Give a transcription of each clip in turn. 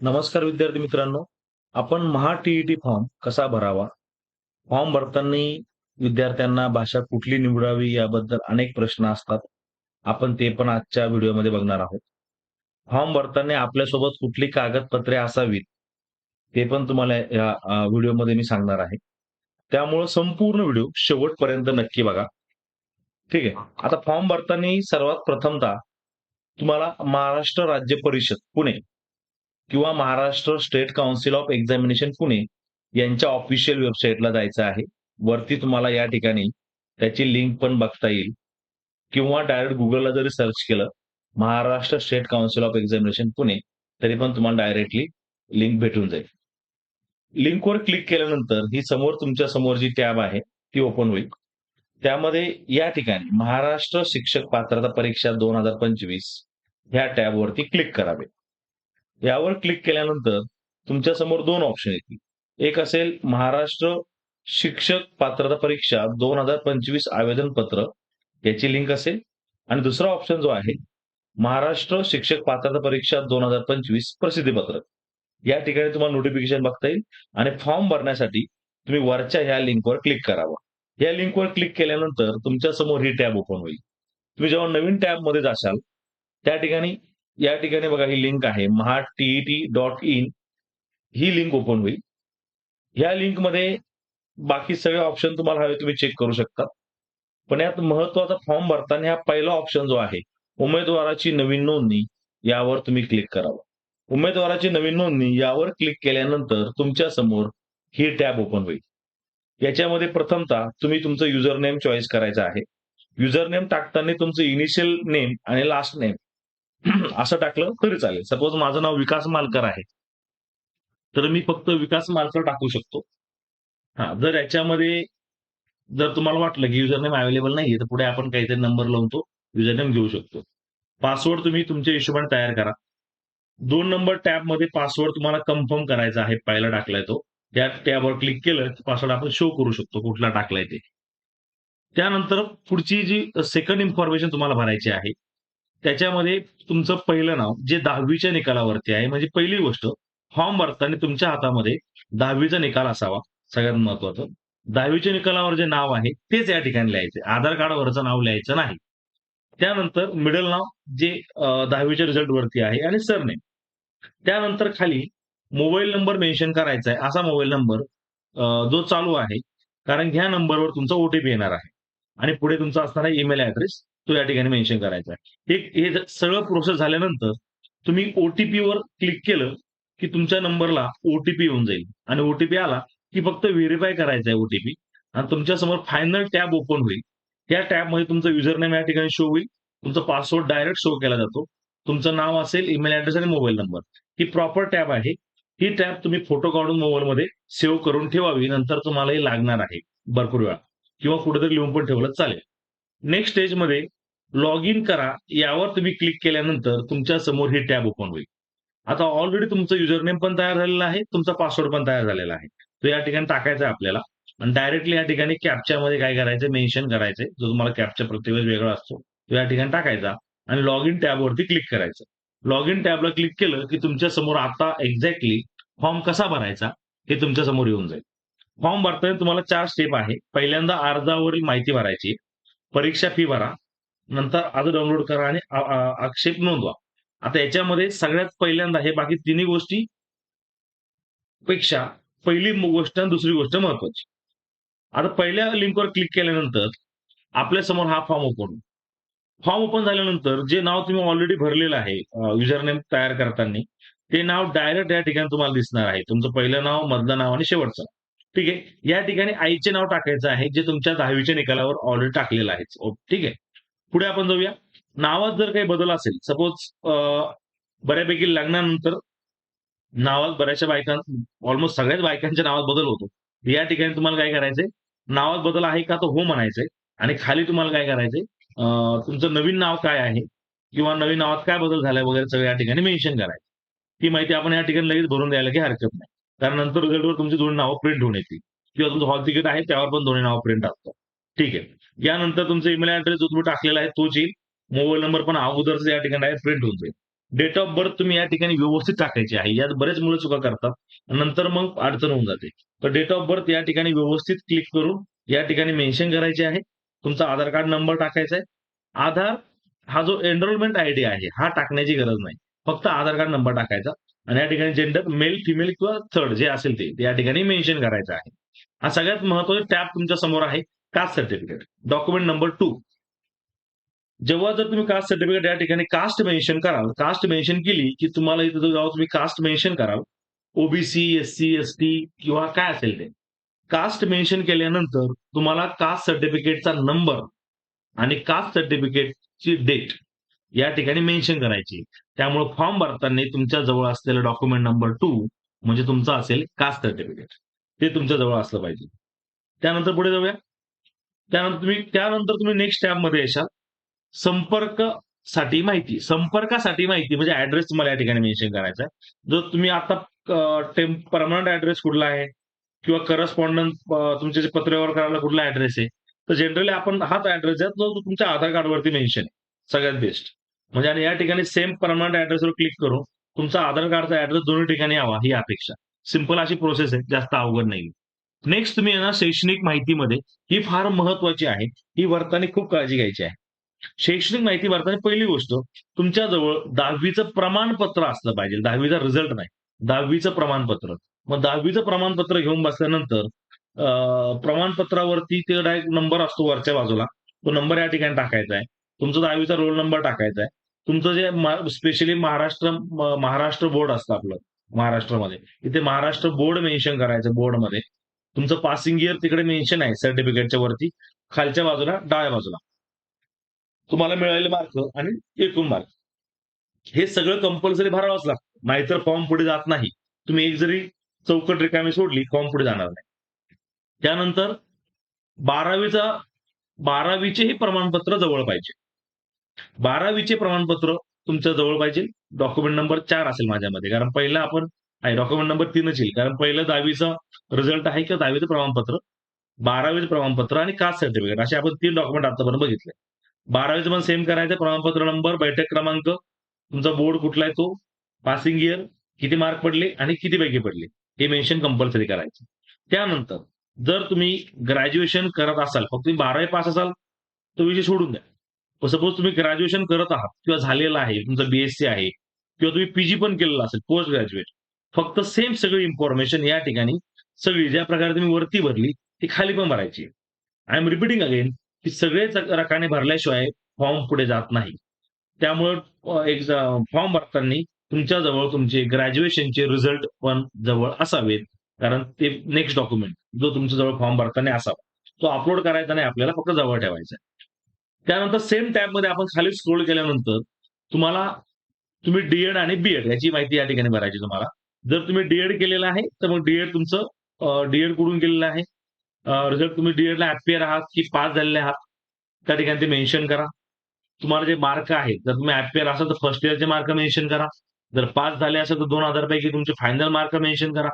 नमस्कार विद्यार्थी मित्रांनो. आपण महा-टी-ई-टी फॉर्म कसा भरावा? फॉर्म भरताना विद्यार्थ्यांना भाषा कुठली निवडावी याबद्दल अनेक प्रश्न असतात. आपण ते पण आजच्या व्हिडिओमध्ये बघणार आहोत. फॉर्म भरताना आपल्यासोबत कुठली कागदपत्रे असावीत, ते पण तुम्हाला या व्हिडिओमध्ये मी सांगणार आहे. त्यामुळं संपूर्ण व्हिडिओ शेवटपर्यंत नक्की बघा. ठीक आहे. आता फॉर्म भरताना सर्वात प्रथमतः तुम्हाला महाराष्ट्र राज्य परिषद पुणे किंवा Maharashtra state council of examination Pune यांच्या ऑफिशियल वेबसाईटला जायचं आहे. वरती तुम्हाला या ठिकाणी त्याची लिंक पण बघता येईल किंवा डायरेक्ट Googleला जरी सर्च केलं, Maharashtra state council of examination Pune, तरी पण तुम्हाला डायरेक्टली लिंक भेटून जाईल. लिंकवर क्लिक केल्यानंतर ही समोर तुमच्या समोर जी टॅब आहे, ती ओपन होईल. त्यामध्ये या ठिकाणी महाराष्ट्र शिक्षक पात्रता परीक्षा 2025 ह्या टॅबवरती क्लिक करावे. यावर क्लिक केल्यानंतर तुमच्या समोर 2 ऑप्शन येतील. एक असेल महाराष्ट्र शिक्षक पात्रता परीक्षा 2025 आवेदन पत्र याची लिंक असेल आणि दुसरा ऑप्शन जो आहे, महाराष्ट्र शिक्षक पात्रता परीक्षा 2025 प्रसिद्धीपत्रक. या ठिकाणी तुम्हाला नोटिफिकेशन बघता येईल आणि फॉर्म भरण्यासाठी तुम्ही वरच्या ह्या लिंकवर क्लिक करावं. या लिंकवर क्लिक केल्यानंतर तुमच्या समोर ही टॅब ओपन होईल. तुम्ही जेव्हा नवीन टॅबमध्ये जाशाल, त्या ठिकाणी या ठिकाणी बघा ही लिंक आहे maha-tet.in ही लिंक ओपन होईल. ह्या लिंकमध्ये बाकी सगळे ऑप्शन तुम्हाला हवे तुम्ही चेक करू शकता. पण यात महत्त्वाचा फॉर्म भरताना हा पहिला ऑप्शन जो आहे, उमेदवाराची नवीन नोंदणी यावर तुम्ही क्लिक करावं. उमेदवाराची नवीन नोंदणी यावर क्लिक केल्यानंतर तुमच्या समोर ही टॅब ओपन होईल. याच्यामध्ये प्रथमतः तुम्ही तुमचं युजर नेम चॉईस करायचं आहे. युजर नेम टाकताना तुमचं इनिशियल नेम आणि लास्ट नेम असं टाकलं तरी चालेल. सपोज माझं नाव विकास मालकर आहे. तर मी फक्त विकास मालकर टाकू शकतो. हां, जर याच्यामध्ये जर तुम्हाला वाटलं की युजर नेम अवेलेबल नाहीये, तर पुढे आपण काहीतरी नंबर लावून तो युजर नेम घेऊ शकतो. पासवर्ड तुम्ही तुमच्या हिशोबाने तयार करा. 2 नंबर टॅबमध्ये पासवर्ड तुम्हाला कन्फर्म करायचा आहे. पहिला टाकलाय तो. त्या टॅबवर क्लिक केलं, की पासवर्ड आपण शो करू शकतो कुठला टाकलाय ते. त्यानंतर पुढची जी सेकंड इन्फॉर्मेशन तुम्हाला भरायची आहे. त्याच्यामध्ये तुमचं पहिलं नाव जे 10वीच्या निकालावरती आहे. म्हणजे पहिली गोष्ट फॉर्म भरताना तुमच्या हातामध्ये 10वीचा निकाल असावा, सगळ्यात महत्त्वाचं. 10वीच्या निकालावर जे नाव आहे तेच या ठिकाणी लिहायचे. आधार कार्डवरचं नाव लिहायचं नाही. त्यानंतर मिडल नाव जे 10वीच्या रिझल्टवरती आहे आणि सरनेम. त्यानंतर खाली मोबाईल नंबर मेन्शन करायचा आहे. असा मोबाईल नंबर जो चालू आहे. कारण ह्या नंबरवर तुमचा ओ-टी-पी येणार आहे. आणि पुढे तुमचा असणारा ईमेल ॲड्रेस तो या ठिकाणी मेन्शन करायचा आहे. हे सगळं प्रोसेस झाल्यानंतर तुम्ही ओ-टी-पीवर क्लिक केलं, की तुमच्या नंबरला ओ-टी-पी येऊन जाईल आणि ओ-टी-पी आला, की फक्त व्हेरिफाय करायचा आहे ओ-टी-पी आणि तुमच्यासमोर फायनल टॅब ओपन होईल. त्या टॅबमध्ये तुमचं युजर नेम या ठिकाणी शो होईल. तुमचा पासवर्ड डायरेक्ट शो केला जातो. तुमचं नाव असेल, ईमेल ॲड्रेस आणि मोबाईल नंबर. ही प्रॉपर टॅब आहे. ही टॅब तुम्ही फोटो काढून मोबाईलमध्ये सेव्ह करून ठेवावी. नंतर तुम्हाला हे लागणार आहे भरपूर वेळा किंवा कुठेतरी लिहून पण ठेवलं चालेल. नेक्स्ट स्टेजमध्ये लॉग इन करा यावर तुम्ही क्लिक केल्यानंतर तुमच्या समोर ही टॅब ओपन होईल. आता ऑलरेडी तुमचं युजर नेम पण तयार झालेला आहे, तुमचा पासवर्ड पण तयार झालेला आहे. तो या ठिकाणी टाकायचा आहे आपल्याला आणि डायरेक्टली या ठिकाणी कॅप्चामध्ये काय करायचं मेन्शन करायचंय. जो तुम्हाला कॅप्चा प्रत्येक वेळेस वेगळा असतो. तो या ठिकाणी टाकायचा आणि लॉग इन टॅबवरती क्लिक करायचं. लॉग इन टॅबला क्लिक केलं, की तुमच्या समोर आता एक्झॅक्टली फॉर्म कसा भरायचा हे तुमच्या समोर येऊन जाईल. फॉर्म भरताना तुम्हाला 4 स्टेप आहे. पहिल्यांदा अर्जावरील माहिती भरायची. परीक्षा फी भरा. नंतर अर्ज डाउनलोड करा आणि आक्षेप नोंदवा. आता याच्यामध्ये सगळ्यात पहिल्यांदा हे बाकी तिन्ही गोष्टी पेक्षा पहिली गोष्ट आणि दुसरी गोष्ट महत्त्वाची. आता पहिल्या लिंकवर क्लिक केल्यानंतर आपल्यासमोर हा फॉर्म ओपन होईल. फॉर्म ओपन झाल्यानंतर जे नाव तुम्ही ऑलरेडी भरलेलं आहे युजर नेम तयार करताना, ते नाव डायरेक्ट या ठिकाणी तुम्हाला दिसणार आहे. तुमचं पहिलं नाव, मधलं नाव आणि शेवटचं. ठीक आहे. या ठिकाणी आईचे नाव टाकायचं आहे, जे तुमच्या 10वीच्या निकालावर ऑलरेडी टाकलेलं आहे. ठीक आहे. पुढे आपण जाऊया. नावात जर काही बदल असेल, सपोज बऱ्यापैकी लग्नानंतर नावात बऱ्याचशा ऑलमोस्ट सगळ्याच बायकांच्या नावात बदल होतो. या ठिकाणी तुम्हाला काय करायचंय, नावात बदल आहे का? तर हो म्हणायचंय आणि खाली तुम्हाला काय करायचंय, तुमचं नवीन नाव काय आहे किंवा नवीन नावात काय बदल झालाय वगैरे सगळं या ठिकाणी मेन्शन करायचं. ती माहिती आपण या ठिकाणी लगेच भरून द्यायला काही हरकत नाही. कारण नंतर रिझल्टवर तुमची दोन्ही नावं प्रिंट होऊन येतील किंवा तुमचं हॉल तिकीट आहे त्यावर पण दोन्ही नावं प्रिंट असतात. ठीक आहे. यानंतर तुमचा ईमेल ॲड्रेस जो तुम्ही टाकलेला आहे तोच येईल. मोबाईल नंबर पण अगोदरच या ठिकाणी प्रिंट होऊन जाईल. डेट ऑफ बर्थ तुम्ही या ठिकाणी व्यवस्थित टाकायची आहे. यात बरेच मुलं चुका करतात. नंतर मग अडचण होऊन जाते. तर डेट ऑफ बर्थ या ठिकाणी व्यवस्थित क्लिक करून या ठिकाणी मेन्शन करायचे आहे. तुमचा आधार कार्ड नंबर टाकायचा आहे. आधार हा जो एनरोलमेंट आयडी आहे, हा टाकण्याची गरज नाही. फक्त आधार कार्ड नंबर टाकायचा आणि या ठिकाणी जेंडर मेल, फिमेल किंवा थर्ड जे असेल ते या ठिकाणी मेन्शन करायचं आहे. हा सगळ्यात महत्त्वाचा टॅब तुमच्या समोर आहे, कास्ट सर्टिफिकेट. Document number 2. जेव्हा जर तुम्ही कास्ट सर्टिफिकेट या ठिकाणी कास्ट मेन्शन कराल, कास्ट मेन्शन केली, की तुम्हाला इथं जेव्हा तुम्ही कास्ट मेन्शन कराल, ओबीसी, एस-सी, एस-टी किंवा काय असेल ते. कास्ट मेन्शन केल्यानंतर तुम्हाला कास्ट सर्टिफिकेटचा नंबर आणि कास्ट सर्टिफिकेटची डेट या ठिकाणी मेन्शन करायची. त्यामुळे फॉर्म भरताना तुमच्या जवळ असलेलं डॉक्युमेंट नंबर 2 म्हणजे तुमचं असेल कास्ट सर्टिफिकेट. ते तुमच्या जवळ असलं पाहिजे. त्यानंतर पुढे जाऊया. त्यानंतर तुम्ही नेक्स्ट टॅबमध्ये येशाल. संपर्कासाठी माहिती. संपर्कासाठी माहिती म्हणजे ॲड्रेस तुम्हाला या ठिकाणी मेन्शन करायचा आहे. जर तुम्ही आता परमनंट ॲड्रेस कुठला आहे किंवा करस्पॉन्डन्स तुमचे जे पत्रव्यवहार करायला कुठला ॲड्रेस आहे, तर जनरली आपण हाच ॲड्रेस आहे जो तुमच्या आधार कार्डवरती मेन्शन आहे. सगळ्यात बेस्ट. म्हणजे आणि या ठिकाणी सेम परमनंट ॲड्रेसवर क्लिक करून तुमचा आधार कार्डचा ॲड्रेस दोन्ही ठिकाणी यावा ही अपेक्षा. सिंपल अशी प्रोसेस आहे. जास्त अवघड नाही. नेक्स्ट तुम्ही आहे ना शैक्षणिक माहितीमध्ये ही फार महत्त्वाची आहे. ही भरताना खूप काळजी घ्यायची आहे. शैक्षणिक माहिती भरताना पहिली गोष्ट तुमच्याजवळ 10वीचं प्रमाणपत्र असलं पाहिजे. 10वीचा रिझल्ट नाही. 10वीचं प्रमाणपत्र. मग 10वीचं प्रमाणपत्र घेऊन बसल्यानंतर प्रमाणपत्रावरती ते डायरेक्ट नंबर असतो वरच्या बाजूला. तो नंबर या ठिकाणी टाकायचा आहे. तुमचा 10वीचा रोल नंबर टाकायचा आहे. तुमचं जे स्पेशली महाराष्ट्र बोर्ड असतं आपलं महाराष्ट्रामध्ये. इथे महाराष्ट्र बोर्ड मेन्शन करायचं बोर्डमध्ये. तुमचं पासिंग इयर तिकडे मेन्शन आहे सर्टिफिकेटच्या वरती. खालच्या बाजूला, डाव्या बाजूला. तुम्हाला मिळालेले मार्क आणि एकूण मार्क. हे सगळं कंपल्सरी भरावंच लागतं. नाहीतर फॉर्म पुढे जात नाही. तुम्ही एक जरी चौकट रिकामी सोडली, फॉर्म पुढे जाणार नाही. त्यानंतर 12वीचा 12वीचेही प्रमाणपत्र जवळ पाहिजे. 12वीचे प्रमाणपत्र तुमच्या जवळ पाहिजे. डॉक्युमेंट नंबर 4 असेल माझ्यामध्ये. कारण पहिलं आपण डॉक्युमेंट नंबर 3च येईल. कारण पहिलं 10वीचा रिझल्ट आहे किंवा 10वीचं प्रमाणपत्र, 12वीचं प्रमाणपत्र आणि कास्ट सर्टिफिकेट असे आपण 3 डॉक्युमेंट आतापर्यंत बघितले. 12वीचं पण सेम करायचं प्रमाणपत्र नंबर, बैठक क्रमांक, तुमचा बोर्ड कुठला आहे तो, पासिंग इयर, किती मार्क पडले आणि किती पैकी पडले हे मेन्शन कंपल्सरी करायचं. त्यानंतर जर तुम्ही ग्रॅज्युएशन करत असाल, फक्त तुम्ही 12वी पास असाल, तो विषय सोडून द्या. सपोज तुम्ही ग्रॅज्युएशन करत आहात किंवा झालेलं आहे, तुमचं बी-एससी आहे किंवा तुम्ही पीजी पण केलेलं असेल, पोस्ट ग्रॅज्युएट. फक्त सेम सगळी इन्फॉर्मेशन या ठिकाणी सगळी ज्या प्रकारे तुम्ही वरती भरली, ती खाली पण भरायची. आय एम रिपीटिंग अगेन की सगळेच रकाने भरल्याशिवाय फॉर्म पुढे जात नाही. त्यामुळं फॉर्म भरताना तुमच्याजवळ तुमचे ग्रॅज्युएशनचे रिझल्ट पण जवळ असावेत. कारण ते नेक्स्ट डॉक्युमेंट जो तुमच्याजवळ फॉर्म भरताना असावा. तो अपलोड करायचा नाही आपल्याला, फक्त जवळ ठेवायचा आहे. त्यानंतर सेम टॅबमध्ये आपण खाली स्क्रोल केल्यानंतर तुम्हाला तुम्ही डी आणि बी याची माहिती या ठिकाणी भरायची तुम्हाला. जर तुम्ही डी केलेलं आहे, तर मग डी तुमचं कुठून केलेलं आहे? रिझल्ट तुम्ही डी-एडला आहात की पास झालेले आहात? त्या ठिकाणी ते मेन्शन करा. तुम्हाला जे मार्क आहेत, जर तुम्ही अॅपियर असाल तर फर्स्ट इयरचे मार्क मेन्शन करा. जर पास झाले असेल तर 2000 पैकी तुमचे फायनल मार्क मेन्शन करा.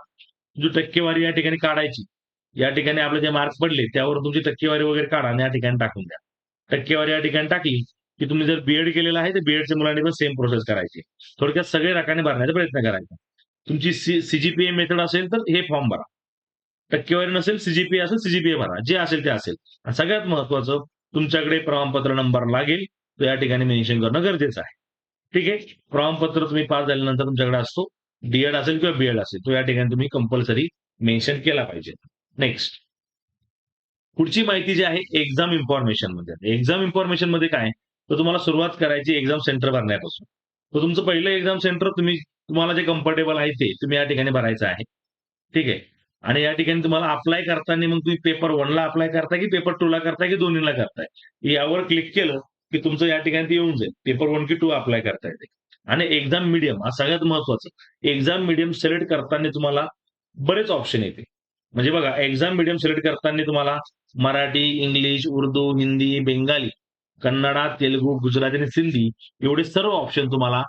तुमची टक्केवारी या ठिकाणी काढायची. या ठिकाणी आपले जे मार्क पडले त्यावर तुमची टक्केवारी वगैरे काढा आणि या ठिकाणी टाकून द्या. टक्केवारी या ठिकाणी टाकली, की तुम्ही जर बी केलेलं आहे, तर बी मुलांनी पण सेम प्रोसेस करायची. थोडक्यात सगळे रकाने भरण्याचा प्रयत्न करायचा. तुमची सीजीपीए मेथड असेल तर हे फॉर्म भरा. टक्केवारी नसेल, सीजीपीए असेल, सीजीपीए भरा. जे असेल ते असेल. आणि सगळ्यात महत्त्वाचं तुमच्याकडे प्रमाणपत्र नंबर लागेल, तो या ठिकाणी मेन्शन करणं गरजेचं आहे. ठीक आहे. प्रमाणपत्र तुम्ही पास झाल्यानंतर तुमच्याकडे असतो. डी असेल किंवा बी असेल, तो या ठिकाणी तुम्ही कंपल्सरी मेन्शन केला पाहिजे. नेक्स्ट. पुढची माहिती जी आहे एक्झाम इन्फॉर्मेशनमध्ये. एक्झाम इन्फॉर्मेशनमध्ये काय? तर तुम्हाला सुरुवात करायची एक्झाम सेंटर भरण्यापासून. तर तुमचं पहिलं एक्झाम सेंटर तुम्हाला जे कम्फर्टेबल आहे ते तुम्ही या ठिकाणी भरायचं आहे. ठीक आहे. आणि या ठिकाणी तुम्हाला अप्लाय करताना मग तुम्ही पेपर 1ला अप्लाय करताय की पेपर 2ला करताय की दोन्हीला करताय? यावर क्लिक केलं की तुमचं या ठिकाणी ते येऊन जाईल. पेपर 1 की 2 अप्लाय करता येते. आणि एक्झाम मीडियम हा सगळ्यात महत्त्वाचं. एक्झाम मीडियम सिलेक्ट करताना तुम्हाला बरेच ऑप्शन येते. म्हणजे बघा एक्झाम मीडियम सिलेक्ट करताना तुम्हाला मराठी, इंग्लिश, उर्दू, हिंदी, बेंगाली, कन्नडा, तेलुगू, गुजराती आणि सिंधी एवढे सर्व ऑप्शन तुम्हाला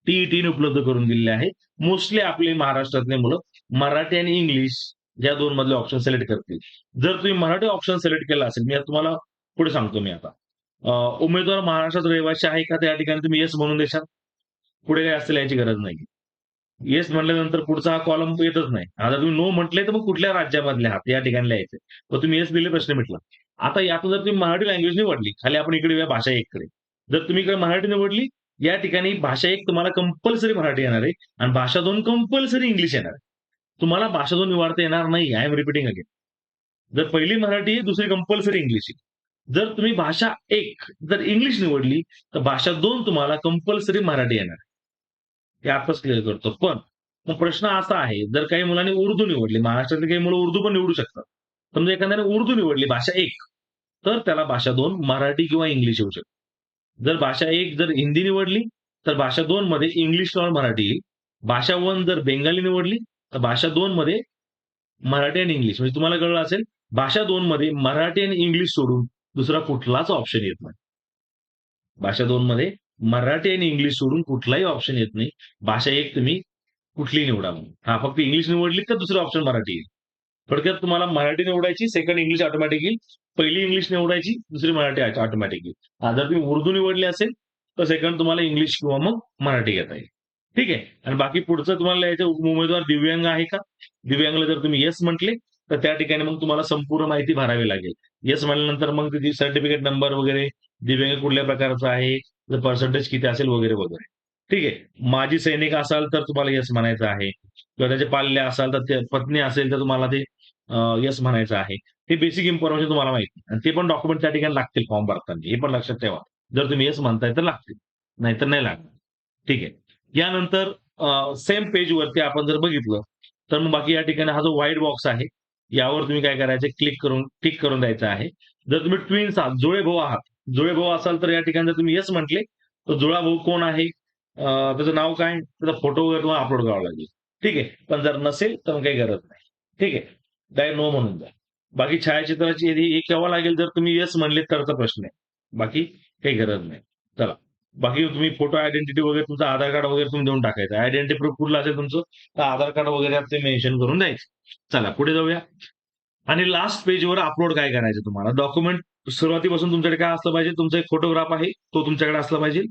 टी-ई-टीने उपलब्ध करून दिलेले आहेत. मोस्टली आपले महाराष्ट्रातले मुलं मराठी आणि इंग्लिश या 2 मधले ऑप्शन सिलेक्ट करतील. जर तुम्ही मराठी ऑप्शन सिलेक्ट केला असेल, मी आता तुम्हाला पुढे सांगतो मी आता. उमेदवार महाराष्ट्रात रहिवासी आहे का? तर या ठिकाणी तुम्ही येस म्हणून देशाल. पुढे काही असं लिहायची गरज नाही. येस म्हटल्यानंतर पुढचा हा कॉलम येतच नाही. आता तुम्ही नो म्हटले तर मग कुठल्या राज्यामधले आहात या ठिकाणी लिहायचं. मग तुम्ही येस दिले प्रश्न मिटला. आता यातून जर तुम्ही मराठी लँग्वेज निवडली, खाली आपण इकडे येऊया भाषा 1 कडे. जर तुम्ही इकडे मराठी निवडली, या ठिकाणी भाषा 1 तुम्हाला कंपल्सरी मराठी येणार आहे आणि भाषा 2 कंपल्सरी इंग्लिश येणार आहे. तुम्हाला भाषा 2 निवडता येणार नाही. I am repeating again. जर पहिली मराठी आहे, दुसरी कंपल्सरी इंग्लिश आहे. जर तुम्ही भाषा 1 जर इंग्लिश निवडली, तर भाषा 2 तुम्हाला कंपल्सरी मराठी येणार आहे. हे आताच क्लिअर करतो. पण मग प्रश्न असा आहे, जर काही मुलांनी उर्दू निवडली, महाराष्ट्रातली काही मुलं उर्दू पण निवडू शकतात. समजा एखाद्याने उर्दू निवडली भाषा 1 तर त्याला भाषा 2 मराठी किंवा इंग्लिश येऊ शकते. जर भाषा 1 जर हिंदी निवडली, तर भाषा 2 मध्ये इंग्लिश किंवा मराठी येईल. भाषा 1 जर बेंगाली निवडली, तर भाषा 2 मध्ये मराठी आणि इंग्लिश म्हणजे तुम्हाला कळलं असेल, भाषा 2 मध्ये मराठी आणि इंग्लिश सोडून दुसरा कुठलाच ऑप्शन येत नाही. भाषा 2 मध्ये मराठी आणि इंग्लिश सोडून कुठलाही ऑप्शन येत नाही. भाषा 1 तुम्ही कुठलीही निवडा मग. हां, फक्त इंग्लिश निवडली तर दुसरं ऑप्शन मराठी येईल. थोडक्यात तुम्हाला मराठी निवडायची, सेकंड इंग्लिश ऑटोमॅटिक येईल. पहिली इंग्लिश निवडायची, दुसरी मराठी ऑटोमॅटिक येईल. जर तुम्ही उर्दू निवडली असेल, तर सेकंड तुम्हाला इंग्लिश किंवा मग मराठी घेता येईल. ठीक आहे. आणि बाकी पुढचं तुम्हाला लिहायचं उमेदवार दिव्यांग आहे का? दिव्यांगला जर तुम्ही येस म्हटले, तर त्या ठिकाणी मग तुम्हाला संपूर्ण माहिती भरावी लागेल. येस म्हटल्यानंतर मग त्याची सर्टिफिकेट नंबर वगैरे, दिव्यांग कुठल्या प्रकारचा आहे, पर्सेंटेज किती असेल वगैरे, वगैरे. ठीक आहे. माजी सैनिक असाल तर तुम्हाला येस म्हणायचं आहे किंवा त्याचे पाल्य असाल तर ते पत्नी असेल तर तुम्हाला ते येस म्हणायचं आहे. हे बेसिक इन्फॉर्मेशन तुम्हाला माहिती आणि ते पण डॉक्युमेंट त्या ठिकाणी लागतील फॉर्म भरताना. हे पण लक्षात ठेवा. जर तुम्ही येस म्हणताय तर लागतील. नाहीतर नाही लागणार. ठीक आहे. यानंतर सेम पेजवरती आपण जर बघितलं, तर मग बाकी या ठिकाणी हा जो व्हाईट बॉक्स आहे, यावर तुम्ही काय करायचं क्लिक करून टिक करून द्यायचं आहे. जर तुम्ही ट्विन्स आहात, जुळे भाऊ आहात, जुळे भाऊ असाल तर या ठिकाणी जर तुम्ही येस म्हटले, तर जुळा भाऊ कोण आहे? त्याचं नाव काय? त्याचा फोटो वगैरे तुम्हाला अपलोड करावा लागेल. ठीक आहे. पण जर नसेल तर मग काही गरज नाही. ठीक आहे. डायरेक्ट नो म्हणून द्या. बाकी छायाचित्राची हे केव्हा लागेल जर तुम्ही येस म्हणले तरचा प्रश्न आहे. बाकी काही गरज नाही. चला. बाकी तुम्ही फोटो आयडेंटिटी वगैरे तुमचं आधार कार्ड वगैरे तुम्ही देऊन टाकायचं. आयडेंटिटी प्रूफ कुठलं असेल तुमचं, तर आधार कार्ड वगैरे यात ते मेन्शन करून द्यायचं. चला पुढे जाऊया. आणि लास्ट पेजवर अपलोड काय करायचं तुम्हाला डॉक्युमेंट सुरुवातीपासून तुमच्याकडे काय असलं पाहिजे, तुमचा एक फोटोग्राफ आहे, तो तुमच्याकडे असला पाहिजे.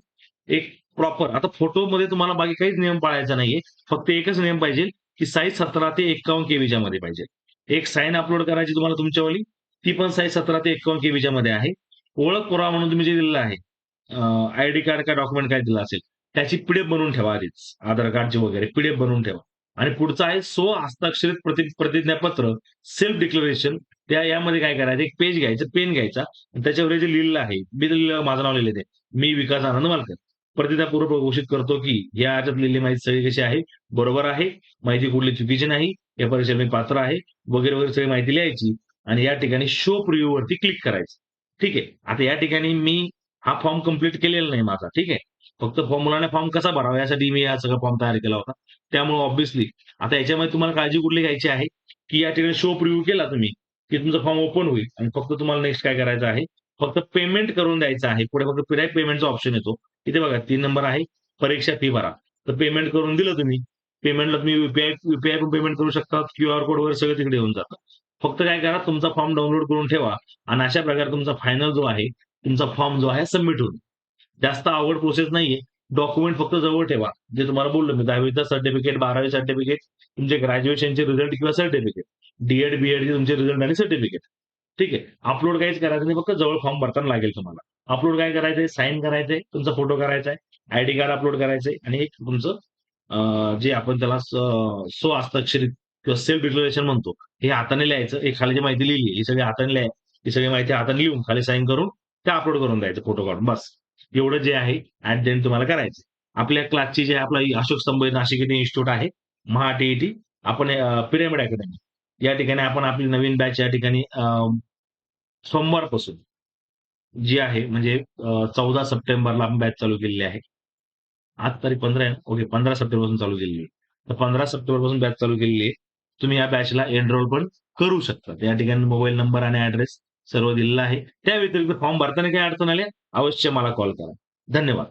एक प्रॉपर आता फोटोमध्ये तुम्हाला बाकी काहीच नियम पाळायचा नाहीये. फक्त एकच नियम पाहिजे, की साईज 17 ते 51 केबीच्या मध्ये पाहिजे. एक साइन अपलोड करायची तुम्हाला तुमच्यावाली, ती पण साईज 17 ते 51 केबीच्या मध्ये आहे. ओळख पुरावा म्हणून तुम्ही जे दिलेलं आहे, आयडी कार्ड का डॉक्युमेंट काय दिलं असेल, त्याची पीडीएफ बनवून ठेवा आधीच. आधार कार्डची वगैरे पीडीएफ बनवून ठेवा. आणि पुढचा आहे हस्ताक्षरित प्रतिज्ञापत्र, सेल्फ डिक्लेरेशन. यामध्ये काय करायचं, एक पेज घ्यायचं, पेन घ्यायचा आणि त्याच्यावर जे लिहिलेलं आहे, मी तर लिहिलं माझं नाव लिहिलं ते. मी विकास आनंद मालकर. प्रतिज्ञापूर्वक घोषित करतो, की या ह्याच्यात लिहिलेली माहिती सगळी कशी आहे, बरोबर आहे. माहिती कुठली चुकीची नाही. या परीक्षेला मी पात्र आहे, वगैरे, वगैरे सगळी माहिती लिहायची आणि या ठिकाणी शो प्रिव्ह्यू वरती क्लिक करायचं. ठीक आहे. आता या ठिकाणी मी हा फॉर्म कंप्लीट केलेला नाही माझा. ठीक आहे. फक्त मुलांना फॉर्म कसा भरावा यासाठी मी हा सगळा फॉर्म तयार केला होता. त्यामुळे ऑब्व्हियसली आता याच्यामध्ये तुम्हाला काळजी कुठली घ्यायची आहे, की या ठिकाणी शो प्रिव्ह्यू केला तुम्ही, की तुमचा फॉर्म ओपन होईल आणि फक्त तुम्हाला नेक्स्ट काय करायचं आहे, फक्त पेमेंट करून द्यायचं आहे. पुढे फक्त डायरेक्ट पेमेंटचा ऑप्शन येतो. इथे बघा 3 नंबर आहे, परीक्षा फी भरा. तर पेमेंट करून दिलं तुम्ही. पेमेंटला तुम्ही यूपीआय पण पेमेंट करू शकता. क्यूआर कोड वगैरे सगळं तिकडे येऊन जातं. फक्त काय करा, तुमचा फॉर्म डाउनलोड करून ठेवा आणि अशा प्रकारे तुमचा फायनल जो आहे, तुमचा फॉर्म जो आहे सबमिट होईल. जास्त अवघड प्रोसेस नाहीये. डॉक्युमेंट फक्त जवळ ठेवा. जे तुम्हाला बोललो मी 10वीचं सर्टिफिकेट, 12वी सर्टिफिकेट, तुमचे ग्रॅज्युएशनचे रिझल्ट किंवा सर्टिफिकेट, डी-एड, बी-एडचे तुमचे रिझल्ट आणि सर्टिफिकेट. ठीक आहे. अपलोड काहीच करायचं नाही. फक्त जवळ फॉर्म भरताना लागेल तुम्हाला. अपलोड काय करायचंय, साइन करायचंय, तुमचा फोटो करायचा आहे, आयडी कार्ड अपलोड करायचंय आणि एक तुमचं जे आपण त्याला स्वहस्ताक्षरित किंवा सेल्फ डिक्लेरेशन म्हणतो, हे हाताने लिहायचं. हे खाली जी माहिती लिहिली ही सगळी हाताने ही सगळी माहिती हाताने लिहून खाली साइन करून ते अपलोड करून द्यायचं फोटो काढून बस. एवढं जे आहे ॲट द एंड तुम्हाला करायचं. आपल्या क्लासची जे आपला अशोक स्तंभ नाशिक येथे इन्स्टिट्यूट आहे, महा टी आपण पिरॅमिड अकॅडमी या ठिकाणी आपण आपली नवीन बॅच या ठिकाणी सोमवारपासून जी आहे म्हणजे 14 सप्टेंबरला आपण बॅच चालू केलेली आहे. आज तारीख 15 आहे ना? ओके 15 सप्टेंबरपासून चालू केलेली आहे. तर 15 सप्टेंबरपासून बॅच चालू केलेली आहे. तुम्ही या बॅचला एनरोल पण करू शकता. या ठिकाणी मोबाईल नंबर आणि ॲड्रेस सर्व दिलेला आहे. त्या व्यतिरिक्त फॉर्म भरताना काही अडचण आल्या, अवश्य मला कॉल करा. धन्यवाद.